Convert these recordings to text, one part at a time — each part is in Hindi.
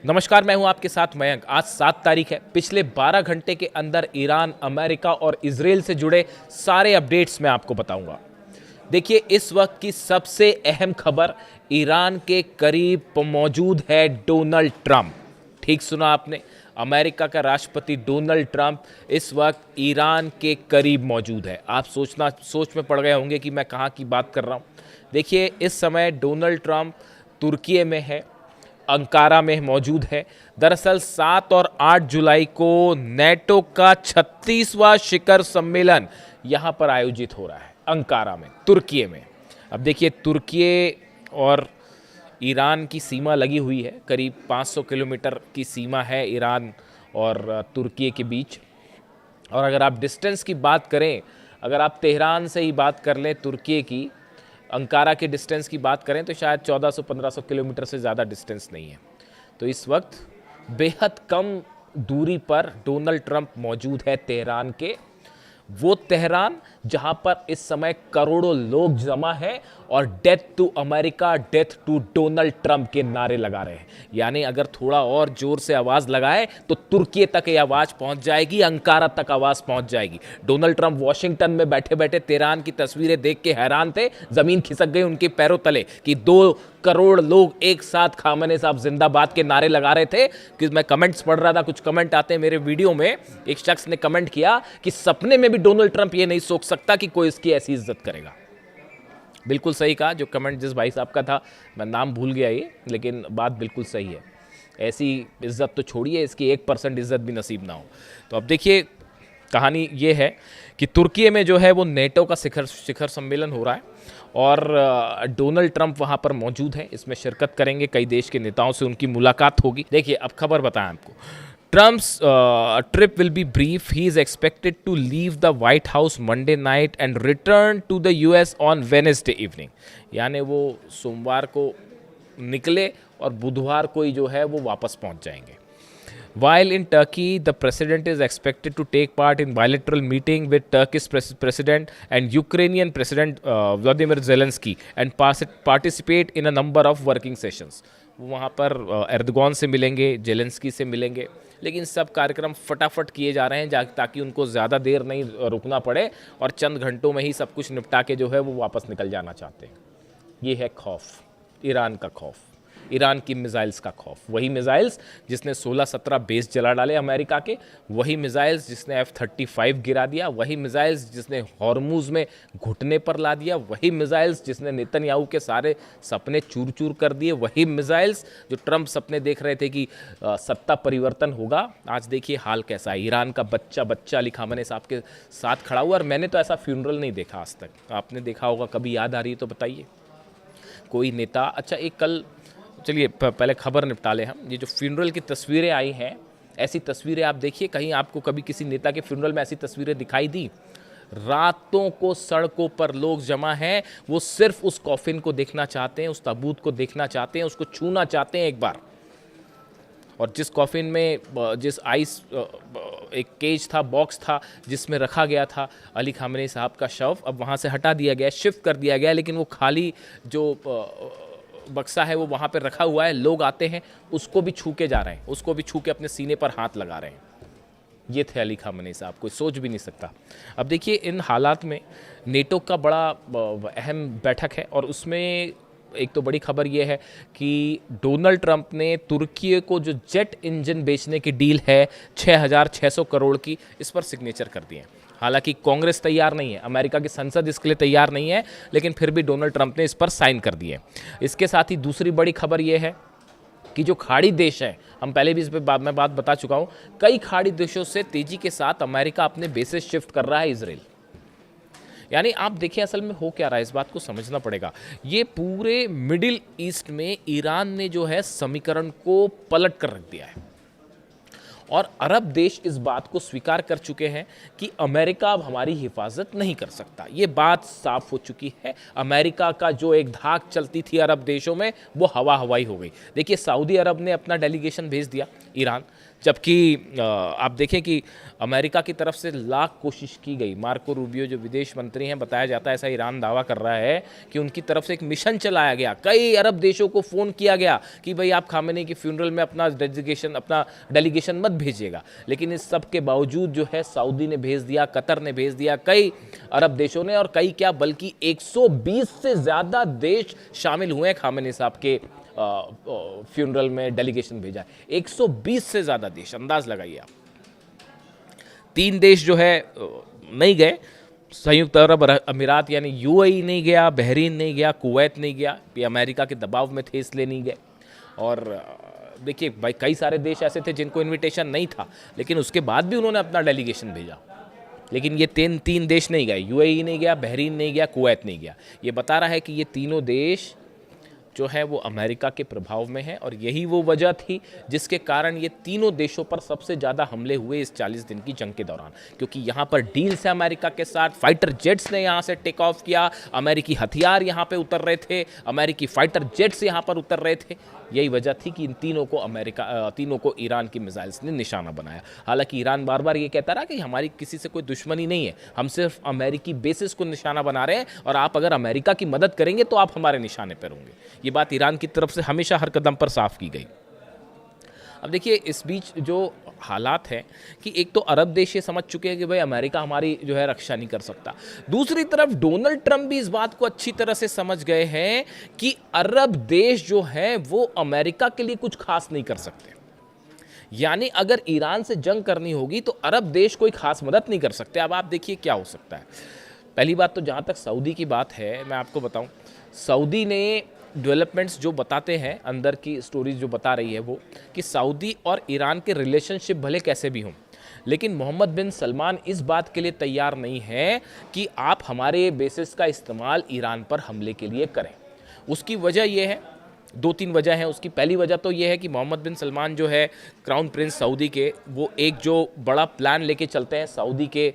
नमस्कार, मैं हूं आपके साथ मयंक। आज 7 तारीख है। पिछले 12 घंटे के अंदर ईरान, अमेरिका और इजराइल से जुड़े सारे अपडेट्स मैं आपको बताऊंगा। देखिए, इस वक्त की सबसे अहम खबर, ईरान के करीब मौजूद है डोनाल्ड ट्रंप। ठीक सुना आपने, अमेरिका का राष्ट्रपति डोनाल्ड ट्रंप इस वक्त ईरान के करीब मौजूद है। आप सोच में पड़ गए होंगे कि मैं कहाँ की बात कर रहा हूँ। देखिए, इस समय डोनाल्ड ट्रंप तुर्की में है, अंकारा में मौजूद है। दरअसल 7 और 8 जुलाई को नेटो का 36वां शिखर सम्मेलन यहाँ पर आयोजित हो रहा है, अंकारा में, तुर्की में। अब देखिए, तुर्की और ईरान की सीमा लगी हुई है, करीब 500 किलोमीटर की सीमा है ईरान और तुर्की के बीच। और अगर आप डिस्टेंस की बात करें, अगर आप तेहरान से ही बात कर लें, तुर्की की अंकारा के डिस्टेंस की बात करें, तो शायद 1400-1500 किलोमीटर से ज़्यादा डिस्टेंस नहीं है। तो इस वक्त बेहद कम दूरी पर डोनाल्ड ट्रंप मौजूद है, तेहरान के। वो तेहरान जहां पर इस समय करोड़ों लोग जमा हैं और death to America, death to Donald Trump के नारे लगा रहे हैं। यानी अगर थोड़ा और जोर से आवाज लगाए तो तुर्की तक ये आवाज पहुंच जाएगी, अंकारा तक आवाज पहुंच जाएगी। डोनाल्ड ट्रंप वॉशिंगटन में बैठे बैठे तेहरान की तस्वीरें देख के हैरान थे, जमीन खिसक गई उनके पैरों तले कि 2 करोड़ लोग एक साथ खामने साहब जिंदाबाद के नारे लगा रहे थे। कि मैं कमेंट्स पढ़ रहा था, कुछ कमेंट आते हैं मेरे वीडियो में। एक शख्स ने कमेंट किया कि सपने में भी डोनाल्ड ट्रंप ये नहीं सोच सकता कि कोई इसकी ऐसी इज्जत करेगा। बिल्कुल सही कहा। जो कमेंट जिस भाई साहब का था, मैं नाम भूल गया ये, लेकिन बात बिल्कुल सही है। ऐसी इज्जत तो छोड़िए, इसकी 1% इज्जत भी नसीब ना हो। तो अब देखिए, कहानी ये है कि तुर्की में जो है वो नेटो का शिखर सम्मेलन हो रहा है और डोनाल्ड ट्रंप वहाँ पर मौजूद हैं, इसमें शिरकत करेंगे। कई देश के नेताओं से उनकी मुलाकात होगी। देखिए, अब खबर बताएं आपको। Trump's trip will be brief. He is expected to leave the White House Monday night and return to the US on Wednesday evening. यानी वो सोमवार को निकले और बुधवार को ही जो है वो वापस पहुंच जाएंगे। While in Turkey, the president is expected to take part in bilateral meeting with Turkish president and Ukrainian president Vladimir Zelensky and participate in a number of working sessions. वो वहाँ पर एर्दोगान से मिलेंगे, जेलेंस्की से मिलेंगे, लेकिन सब कार्यक्रम फटाफट किए जा रहे हैं ताकि उनको ज़्यादा देर नहीं रुकना पड़े और चंद घंटों में ही सब कुछ निपटा के जो है वो वापस निकल जाना चाहते हैं। ये है खौफ, ईरान का खौफ, ईरान की मिसाइल्स का खौफ। वही मिसाइल्स जिसने 16-17 बेस जला डाले अमेरिका के, वही मिसाइल्स जिसने F-35 गिरा दिया, वही मिसाइल्स जिसने हॉर्मुज में घुटने पर ला दिया, वही मिसाइल्स जिसने नेतन्याहू के सारे सपने चूर चूर कर दिए, वही मिसाइल्स जो ट्रंप सपने देख रहे थे कि सत्ता परिवर्तन होगा। आज देखिए हाल कैसा है। ईरान का बच्चा अली खामेनी साहब के साथ खड़ा हुआ, और मैंने तो ऐसा फ्यूनरल नहीं देखा आज तक। आपने देखा होगा, कभी याद आ रही है तो बताइए कोई नेता। अच्छा, एक कल, चलिए पहले खबर निपटा लें हम। ये जो फ्यूनरल की तस्वीरें आई हैं, ऐसी तस्वीरें आप देखिए, कहीं आपको कभी किसी नेता के फ्यूनरल में ऐसी तस्वीरें दिखाई दी? रातों को सड़कों पर लोग जमा हैं, वो सिर्फ उस कॉफिन को देखना चाहते हैं, उस ताबूत को देखना चाहते हैं, उसको छूना चाहते हैं एक बार। और जिस कॉफिन में, जिस आइस एक केज था, बॉक्स था जिसमें रखा गया था अली खामेनी साहब का शव, अब वहाँ से हटा दिया गया, शिफ्ट कर दिया गया, लेकिन वो खाली जो बक्सा है वो वहाँ पर रखा हुआ है। लोग आते हैं, उसको भी छू के जा रहे हैं, उसको भी छू के अपने सीने पर हाथ लगा रहे हैं। ये थे अली खामेनी साहब, कोई सोच भी नहीं सकता। अब देखिए, इन हालात में नेटो का बड़ा अहम बैठक है, और उसमें एक तो बड़ी खबर ये है कि डोनाल्ड ट्रंप ने तुर्की को जो जेट इंजन बेचने की डील है 6,600 करोड़ की, इस पर सिग्नेचर कर दिए हैं। हालांकि कांग्रेस तैयार नहीं है, अमेरिका की संसद इसके लिए तैयार नहीं है, लेकिन फिर भी डोनाल्ड ट्रंप ने इस पर साइन कर दिए। इसके साथ ही दूसरी बड़ी खबर यह है कि जो खाड़ी देश है, हम पहले भी इस पर मैं बात बता चुका हूँ, कई खाड़ी देशों से तेजी के साथ अमेरिका अपने बेसेस शिफ्ट कर रहा है इजराइल। यानी आप देखिए असल में हो क्या रहा है, इस बात को समझना पड़ेगा। ये पूरे मिडिल ईस्ट में ईरान ने जो है समीकरण को पलट कर रख दिया है, और अरब देश इस बात को स्वीकार कर चुके हैं कि अमेरिका अब हमारी हिफाजत नहीं कर सकता। ये बात साफ हो चुकी है। अमेरिका का जो एक धाक चलती थी अरब देशों में, वो हवा हवाई हो गई। देखिए, सऊदी अरब ने अपना डेलीगेशन भेज दिया ईरान। जबकि आप देखें कि अमेरिका की तरफ से लाख कोशिश की गई। मार्को रूबियो जो विदेश मंत्री हैं, बताया जाता है, ऐसा ईरान दावा कर रहा है कि उनकी तरफ से एक मिशन चलाया गया, कई अरब देशों को फ़ोन किया गया कि भाई आप खामेनी की फ्यूनरल में अपना डेलीगेशन मत भेजिएगा। लेकिन इस सब के बावजूद जो है सऊदी ने भेज दिया, कतर ने भेज दिया, कई अरब देशों ने, और कई क्या बल्कि 120 से ज़्यादा देश शामिल हुए हैं खामेनी साहब के फ्यूनरल में डेलीगेशन भेजा है। 120 से ज़्यादा देश, अंदाज लगाइए आप। 3 देश जो है नहीं गए, संयुक्त अरब अमीरात यानी यूएई नहीं गया, बहरीन नहीं गया, कुवैत नहीं गया, ये अमेरिका के दबाव में थे इसलिए नहीं गए। और देखिए भाई कई सारे देश ऐसे थे जिनको इनविटेशन नहीं था, लेकिन उसके बाद भी उन्होंने अपना डेलीगेशन भेजा। लेकिन ये तीन देश नहीं गए, यूएई नहीं गया, बहरीन नहीं गया, कुवैत नहीं गया। ये बता रहा है कि ये तीनों देश जो है वो अमेरिका के प्रभाव में है, और यही वो वजह थी जिसके कारण ये तीनों देशों पर सबसे ज़्यादा हमले हुए इस 40 दिन की जंग के दौरान। क्योंकि यहाँ पर डील्स है अमेरिका के साथ, फाइटर जेट्स ने यहाँ से टेक ऑफ किया, अमेरिकी हथियार यहाँ पे उतर रहे थे, अमेरिकी फाइटर जेट्स यहाँ पर उतर रहे थे। यही वजह थी कि इन तीनों को ईरान की मिसाइल्स ने निशाना बनाया। हालांकि ईरान बार बार ये कहता रहा कि हमारी किसी से कोई दुश्मनी नहीं है, हम सिर्फ अमेरिकी बेसिस को निशाना बना रहे हैं, और आप अगर अमेरिका की मदद करेंगे तो आप हमारे निशाने पर होंगे। ये बात ईरान की तरफ से हमेशा हर कदम पर साफ की गई। अब देखिए इस बीच जो हालात हैं कि एक तो अरब देश ये समझ चुके हैं कि भाई अमेरिका हमारी जो है रक्षा नहीं कर सकता, दूसरी तरफ डोनाल्ड ट्रंप भी इस बात को अच्छी तरह से समझ गए हैं कि अरब देश जो हैं वो अमेरिका के लिए कुछ खास नहीं कर सकते। यानी अगर ईरान से जंग करनी होगी तो अरब देश कोई खास मदद नहीं कर सकते। अब आप देखिए क्या हो सकता है। पहली बात तो जहाँ तक सऊदी की बात है, मैं आपको बताऊँ, सऊदी ने डेवलपमेंट्स जो बताते हैं, अंदर की स्टोरीज जो बता रही है वो कि सऊदी और ईरान के रिलेशनशिप भले कैसे भी हों, लेकिन मोहम्मद बिन सलमान इस बात के लिए तैयार नहीं है कि आप हमारे बेसिस का इस्तेमाल ईरान पर हमले के लिए करें। उसकी वजह यह है, 2-3 वजह हैं उसकी। पहली वजह तो यह है कि मोहम्मद बिन सलमान जो है क्राउन प्रिंस सऊदी के, वो एक जो बड़ा प्लान लेके चलते हैं सऊदी के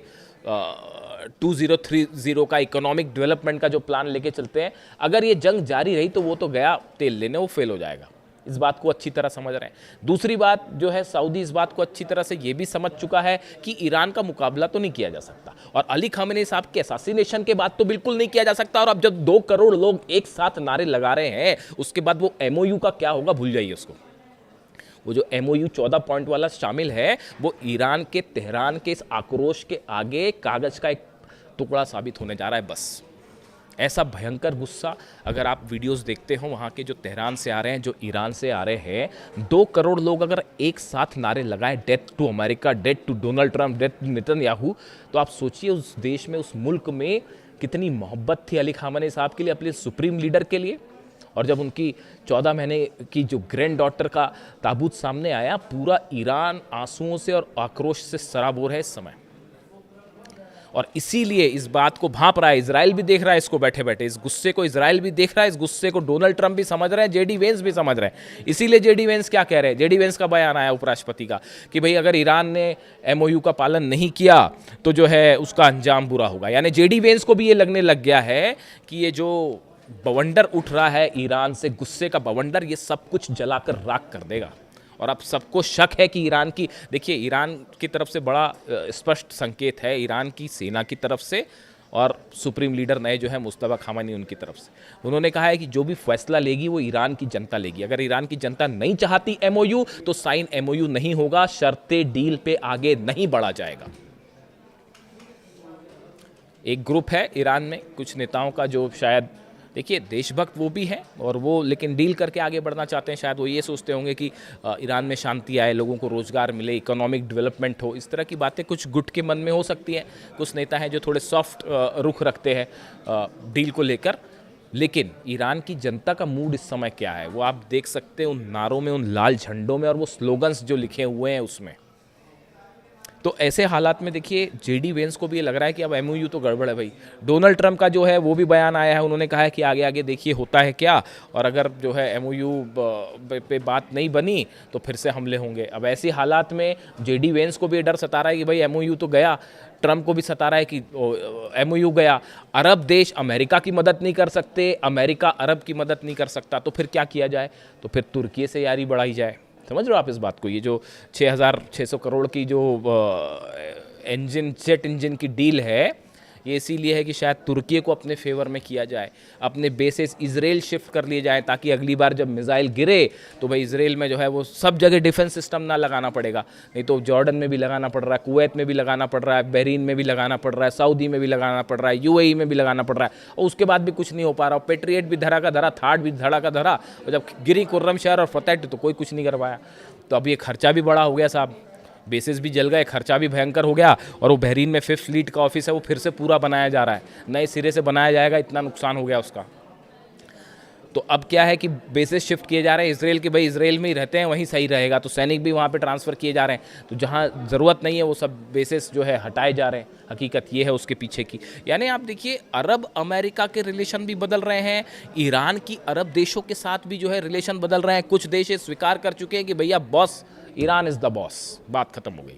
2030 का इकोनॉमिक डेवलपमेंट का जो प्लान लेके चलते हैं। अगर ये जंग जारी रही तो वो तो गया तेल लेने, वो फेल हो जाएगा। इस बात को अच्छी तरह समझ रहे हैं। दूसरी बात जो है, सऊदी इस बात को अच्छी तरह से ये भी समझ चुका है कि ईरान का मुकाबला तो नहीं किया जा सकता, और अली खामेनी साहब के असैसिनेशन के बाद तो बिल्कुल नहीं किया जा सकता। और अब जब 2 करोड़ लोग एक साथ नारे लगा रहे हैं, उसके बाद वो MOU का क्या होगा भूल जाइए उसको। वो जो MOU 14 पॉइंट वाला शामिल है, वो ईरान के तेहरान के इस आक्रोश के आगे कागज का एक टुकड़ा साबित होने जा रहा है बस। ऐसा भयंकर गुस्सा अगर आप वीडियोस देखते हो वहाँ के, जो तेहरान से आ रहे हैं, जो ईरान से आ रहे हैं, 2 करोड़ लोग अगर एक साथ नारे लगाएं, death to America, death to Donald Trump, death to Netanyahu, तो आप सोचिए उस देश में, उस मुल्क में कितनी मोहब्बत थी अली खामेनी साहब के लिए, अपने सुप्रीम लीडर के लिए। और जब उनकी 14 महीने की जो ग्रैंड डॉटर का ताबूत सामने आया, पूरा ईरान आंसुओं से और आक्रोश से सराबोर है इस समय। और इसीलिए इस बात को भांप रहा है, इजराइल भी देख रहा है इसको बैठे बैठे, इस गुस्से को इजराइल भी देख रहा है, इस गुस्से को डोनाल्ड ट्रंप भी समझ रहे हैं, जेडी वेंस भी समझ रहे हैं। इसीलिए जेडी वेंस क्या कह रहे हैं, जेडी वेंस का बयान आया उपराष्ट्रपति का कि भाई अगर ईरान ने MOU का पालन नहीं किया तो जो है उसका अंजाम बुरा होगा। यानी जेडी वेंस को भी ये लगने लग गया है कि ये जो बवंडर उठ रहा है ईरान से, गुस्से का बवंडर, ये सब कुछ जलाकर राख कर देगा। और अब सबको शक है कि ईरान की, देखिए ईरान की तरफ से बड़ा स्पष्ट संकेत है, ईरान की सेना की तरफ से और सुप्रीम लीडर नए जो है मुस्तफा खामेनी, उनकी तरफ से उन्होंने कहा है कि जो भी फैसला लेगी वो ईरान की जनता लेगी। अगर ईरान की जनता नहीं चाहती MOU तो साइन MOU नहीं होगा, शर्ते डील पे आगे नहीं बढ़ा जाएगा। एक ग्रुप है ईरान में कुछ नेताओं का जो शायद, देखिए देशभक्त वो भी हैं और वो लेकिन डील करके आगे बढ़ना चाहते हैं। शायद वो ये सोचते होंगे कि ईरान में शांति आए, लोगों को रोज़गार मिले, इकोनॉमिक डेवलपमेंट हो, इस तरह की बातें कुछ गुट के मन में हो सकती हैं। कुछ नेता हैं जो थोड़े सॉफ्ट रुख रखते हैं डील को लेकर। लेकिन ईरान की जनता का मूड इस समय क्या है वो आप देख सकते हैं उन नारों में, उन लाल झंडों में और वो स्लोगन्स जो लिखे हुए हैं उसमें। तो ऐसे हालात में देखिए जेडी वेंस को भी ये लग रहा है कि अब MOU तो गड़बड़ है भाई। डोनाल्ड ट्रंप का जो है वो भी बयान आया है, उन्होंने कहा है कि आगे आगे देखिए होता है क्या, और अगर जो है MOU पे बात नहीं बनी तो फिर से हमले होंगे। अब ऐसी हालात में जेडी वेंस को भी डर सता रहा है कि भाई MOU तो गया, ट्रंप को भी सता रहा है कि MOU गया, अरब देश अमेरिका की मदद नहीं कर सकते, अमेरिका अरब की मदद नहीं कर सकता, तो फिर क्या किया जाए, तो फिर तुर्की से यारी बढ़ाई जाए। समझ रहे हो आप इस बात को? ये जो 6,600 करोड़ की जो जेट इंजन की डील है, ये इसीलिए है कि शायद तुर्की को अपने फेवर में किया जाए, अपने बेसिस इजराइल शिफ्ट कर लिए जाए, ताकि अगली बार जब मिसाइल गिरे तो भाई इजराइल में जो है वो सब जगह डिफेंस सिस्टम ना लगाना पड़ेगा। नहीं तो जॉर्डन में भी लगाना पड़ रहा है, कुवैत में भी लगाना पड़ रहा है, बहरीन में भी लगाना पड़ रहा है, सऊदी में भी लगाना पड़ रहा है, यूएई में भी लगाना पड़ रहा है, और उसके बाद भी कुछ नहीं हो पा रहा। पेट्रियट भी धरा का धरा, थार्ड भी धड़ा का धरा, और जब गिरी खुर्रम शहर और फतेह तो कोई कुछ नहीं कर पाया। तो अब ये खर्चा भी बड़ा हो गया साहब, बेसिस भी जल गए, खर्चा भी भयंकर हो गया, और वो बहरीन में 5th फ्लीट का ऑफिस है वो फिर से पूरा बनाया जा रहा है, नए सिरे से बनाया जाएगा, इतना नुकसान हो गया उसका। तो अब क्या है कि बेसिस शिफ्ट किए जा रहे हैं इसराइल के, भाई इसराइल में ही रहते हैं वहीं सही रहेगा, तो सैनिक भी वहाँ पे ट्रांसफ़र किए जा रहे हैं, तो जहाँ ज़रूरत नहीं है वो सब बेसिस जो है हटाए जा रहे हैं। हकीकत ये है उसके पीछे की। यानी आप देखिए अरब अमेरिका के रिलेशन भी बदल रहे हैं, ईरान की अरब देशों के साथ भी जो है रिलेशन बदल रहे हैं। कुछ देश स्वीकार कर चुके हैं कि भैया boss Iran is the boss, बात खत्म हो गई।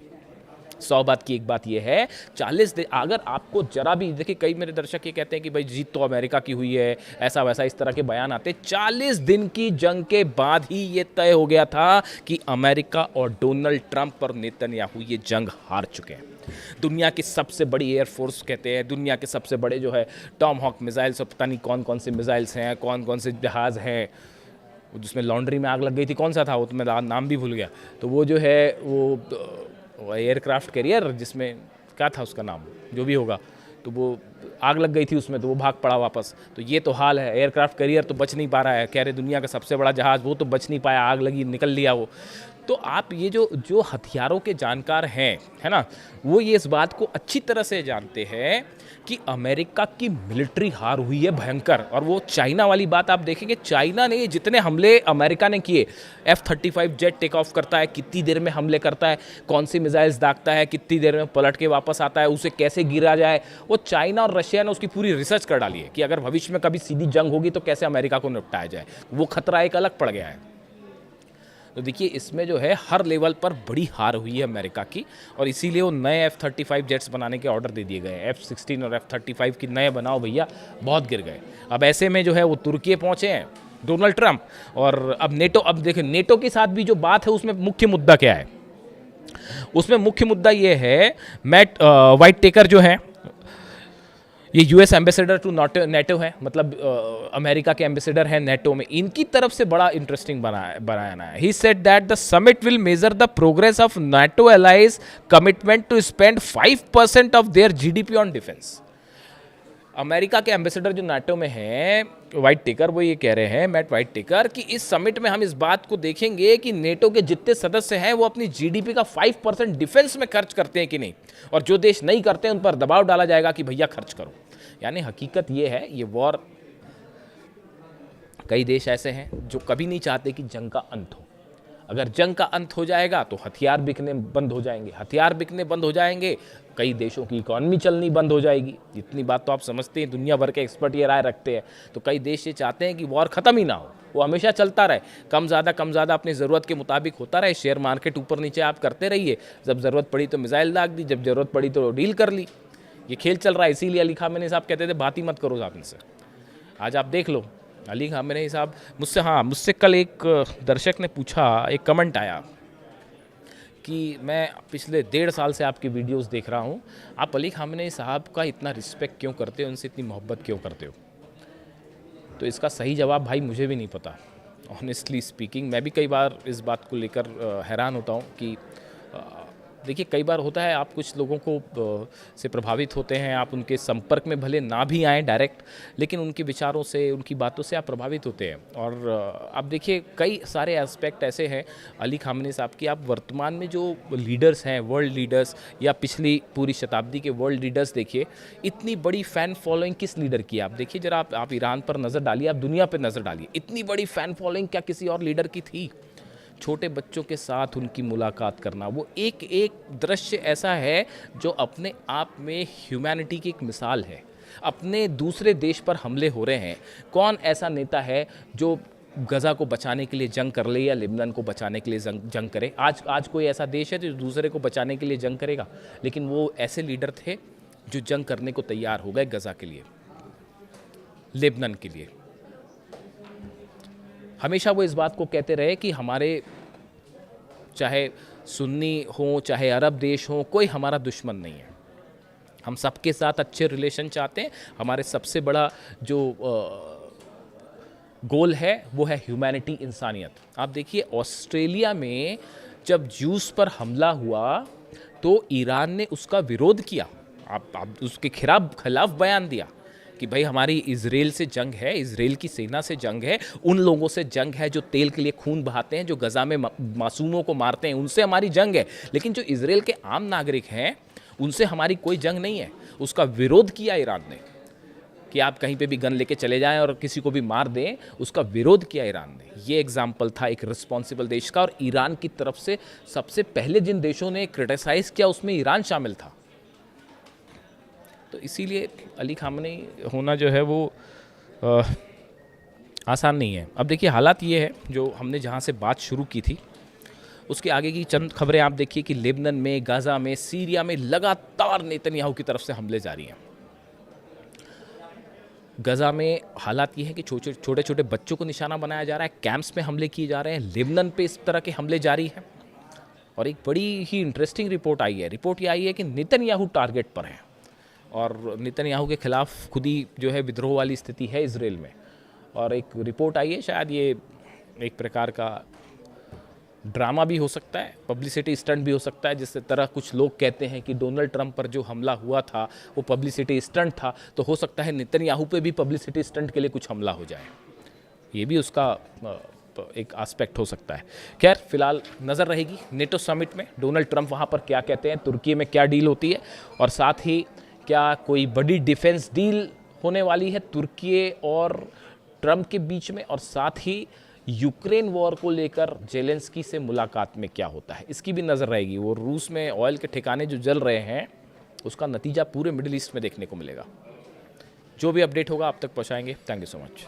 100 बात की एक बात यह है, 40 दिन अगर आपको जरा भी देखिए, कई मेरे दर्शक ये कहते हैं कि भाई जीत तो अमेरिका की हुई है, ऐसा वैसा इस तरह के बयान आते। 40 दिन की जंग के बाद ही ये तय हो गया था कि अमेरिका और डोनाल्ड ट्रंप और नेतन्याहू ये जंग हार चुके हैं। दुनिया की सबसे बड़ी एयरफोर्स कहते हैं, दुनिया के सबसे बड़े जो है टॉम हॉक मिसाइल्स, और पता नहीं कौन कौन से मिसाइल्स हैं, कौन कौन से जहाज़ हैं, जिसमें लॉन्ड्री में आग लग गई थी, कौन सा था वो तो मैं नाम भी भूल गया। तो वो जो है वो एयरक्राफ्ट कैरियर, जिसमें क्या था उसका नाम, जो भी होगा, तो वो आग लग गई थी उसमें, तो वो भाग पड़ा वापस। तो ये तो हाल है, एयरक्राफ्ट कैरियर तो बच नहीं पा रहा है, कह रहे दुनिया का सबसे बड़ा जहाज़ वो तो बच नहीं पाया, आग लगी निकल लिया वो। तो आप ये जो हथियारों के जानकार हैं, है ना, वो ये इस बात को अच्छी तरह से जानते हैं कि अमेरिका की मिलिट्री हार हुई है भयंकर। और वो चाइना वाली बात आप देखेंगे, चाइना ने जितने हमले अमेरिका ने किए, F-35 जेट टेक ऑफ करता है, कितनी देर में हमले करता है, कौन सी मिसाइल्स दागता है, कितनी देर में पलट के वापस आता है, उसे कैसे गिरा जाए, वो चाइना और रशिया ने उसकी पूरी रिसर्च कर डाली है कि अगर भविष्य में कभी सीधी जंग होगी तो कैसे अमेरिका को निपटाया जाए। वो खतरा एक अलग पड़ गया है। तो देखिए इसमें जो है हर लेवल पर बड़ी हार हुई है अमेरिका की, और इसीलिए वो नए F-35 जेट्स बनाने के ऑर्डर दे दिए गए हैं। F-16 और F-35 की नए बनाओ भैया, बहुत गिर गए। अब ऐसे में जो है वो तुर्की पहुंचे हैं डोनाल्ड ट्रंप, और अब नेटो, अब देखिए नेटो के साथ भी जो बात है उसमें मुख्य मुद्दा क्या है, उसमें मुख्य मुद्दा ये है, मैट वाइट टेकर जो है ये यूएस एम्बेसडर टू नेटो है, मतलब अमेरिका के एम्बेसडर हैं नेटो में, इनकी तरफ से बड़ा इंटरेस्टिंग बयान है। He said that the summit will measure the progress of NATO allies commitment to spend 5% of their GDP on defence. America के एम्बेसडर जो नाटो में हैं, वाइट टेकर, वो ये कह रहे हैं, मैट वाइट टेकर, कि इस समिट में हम इस बात को देखेंगे कि नेटो के जितने सदस्य हैं वो अपनी जीडीपी का 5% डिफेंस में खर्च करते हैं कि नहीं, और जो देश नहीं करते हैं उन पर दबाव डाला जाएगा कि भैया खर्च करो। यानी हकीकत ये है, ये वॉर, कई देश ऐसे हैं जो कभी नहीं चाहते कि जंग का अंत हो। अगर जंग का अंत हो जाएगा तो हथियार बिकने बंद हो जाएंगे, हथियार बिकने बंद हो जाएंगे, कई देशों की इकॉनमी चलनी बंद हो जाएगी। इतनी बात तो आप समझते हैं, दुनिया भर के एक्सपर्ट ये राय रखते हैं। तो कई देश ये चाहते हैं कि वॉर ख़त्म ही ना हो, वो हमेशा चलता रहे, कम ज़्यादा अपनी ज़रूरत के मुताबिक होता रहे। शेयर मार्केट ऊपर नीचे आप करते रहिए, जब ज़रूरत पड़ी तो मिसाइल दाग दी, जब ज़रूरत पड़ी तो डील कर ली। ये खेल चल रहा है। इसीलिए अली खामेनी साहब कहते थे बात ही मत करो साहब इनसे। आज आप देख लो, अली खामेनी साहब मुझसे कल एक दर्शक ने पूछा, एक कमेंट आया कि मैं पिछले 1.5 साल से आपकी वीडियोस देख रहा हूँ, आप अली खामेनी साहब का इतना रिस्पेक्ट क्यों करते हो, उनसे इतनी मोहब्बत क्यों करते हो? तो इसका सही जवाब भाई मुझे भी नहीं पता। ऑनेस्टली स्पीकिंग मैं भी कई बार इस बात को लेकर हैरान होता हूँ कि देखिए कई बार होता है आप कुछ लोगों को से प्रभावित होते हैं, आप उनके संपर्क में भले ना भी आएँ डायरेक्ट, लेकिन उनके विचारों से, उनकी बातों से आप प्रभावित होते हैं। और आप देखिए कई सारे एस्पेक्ट ऐसे हैं अली खामेनी साहब की। आप वर्तमान में जो लीडर्स हैं, वर्ल्ड लीडर्स या पिछली पूरी शताब्दी के वर्ल्ड लीडर्स देखिए, इतनी बड़ी फ़ैन फॉलोइंग किस लीडर की है? आप देखिए जरा, आप ईरान पर नज़र डालिए, आप दुनिया पर नज़र डालिए, इतनी बड़ी फ़ैन फॉलोइंग क्या किसी और लीडर की थी? छोटे बच्चों के साथ उनकी मुलाकात करना, वो एक एक दृश्य ऐसा है जो अपने आप में ह्यूमैनिटी की एक मिसाल है। अपने दूसरे देश पर हमले हो रहे हैं, कौन ऐसा नेता है जो गज़ा को बचाने के लिए जंग कर ले या लेबनान को बचाने के लिए जंग करे? आज कोई ऐसा देश है जो दूसरे को बचाने के लिए जंग करेगा? लेकिन वो ऐसे लीडर थे जो जंग करने को तैयार हो गए गज़ा के लिए, लेबनान के लिए। हमेशा वो इस बात को कहते रहे कि हमारे चाहे सुन्नी हो चाहे अरब देश हो, कोई हमारा दुश्मन नहीं है। हम सबके साथ अच्छे रिलेशन चाहते हैं। हमारे सबसे बड़ा जो गोल है वो है ह्यूमैनिटी, इंसानियत। आप देखिए ऑस्ट्रेलिया में जब ज्यूस पर हमला हुआ तो ईरान ने उसका विरोध किया, आप उसके खिलाफ बयान दिया कि भाई हमारी इजराइल से जंग है, इजराइल की सेना से जंग है, उन लोगों से जंग है जो तेल के लिए खून बहाते हैं, जो गजा में मासूमों को मारते हैं, उनसे हमारी जंग है। लेकिन जो इजराइल के आम नागरिक हैं उनसे हमारी कोई जंग नहीं है। उसका विरोध किया ईरान ने कि आप कहीं पे भी गन लेके चले जाएं और किसी को भी मार दें, उसका विरोध किया ईरान ने। ये एग्जाम्पल था एक रिस्पॉन्सिबल देश का। और ईरान की तरफ से सबसे पहले जिन देशों ने क्रिटिसाइज किया उसमें ईरान शामिल था। तो इसीलिए अली खामनेई होना जो है वो आसान नहीं है। अब देखिए हालात ये है, जो हमने जहाँ से बात शुरू की थी उसके आगे की चंद खबरें आप देखिए कि लेबनान में, गाज़ा में, सीरिया में लगातार नेतन्याहू की तरफ से हमले जारी हैं। गजा में हालात ये है कि छोटे छोटे बच्चों को निशाना बनाया जा रहा है, कैंप्स में हमले किए जा रहे हैं, लेबनान पे इस तरह के हमले जारी हैं। और एक बड़ी ही इंटरेस्टिंग रिपोर्ट आई है। रिपोर्ट ये आई है कि नेतन्याहू टारगेट पर हैं और नेतन्याहू के खिलाफ खुद ही जो है विद्रोह वाली स्थिति है इजराइल में। और एक रिपोर्ट आई है, शायद ये एक प्रकार का ड्रामा भी हो सकता है, पब्लिसिटी स्टंट भी हो सकता है। जिस तरह कुछ लोग कहते हैं कि डोनाल्ड ट्रंप पर जो हमला हुआ था वो पब्लिसिटी स्टंट था, तो हो सकता है नेतन्याहू पे भी पब्लिसिटी स्टंट के लिए कुछ हमला हो जाए। ये भी उसका एक एस्पेक्ट हो सकता है। खैर फिलहाल नज़र रहेगी नेटो समिट में डोनाल्ड ट्रंप वहाँ पर क्या कहते हैं, तुर्की में क्या डील होती है, और साथ ही क्या कोई बड़ी डिफेंस डील होने वाली है तुर्की और ट्रंप के बीच में, और साथ ही यूक्रेन वॉर को लेकर जेलेंस्की से मुलाकात में क्या होता है, इसकी भी नज़र रहेगी। वो रूस में ऑयल के ठिकाने जो जल रहे हैं उसका नतीजा पूरे मिडिल ईस्ट में देखने को मिलेगा। जो भी अपडेट होगा आप तक पहुंचाएंगे। Thank you so much.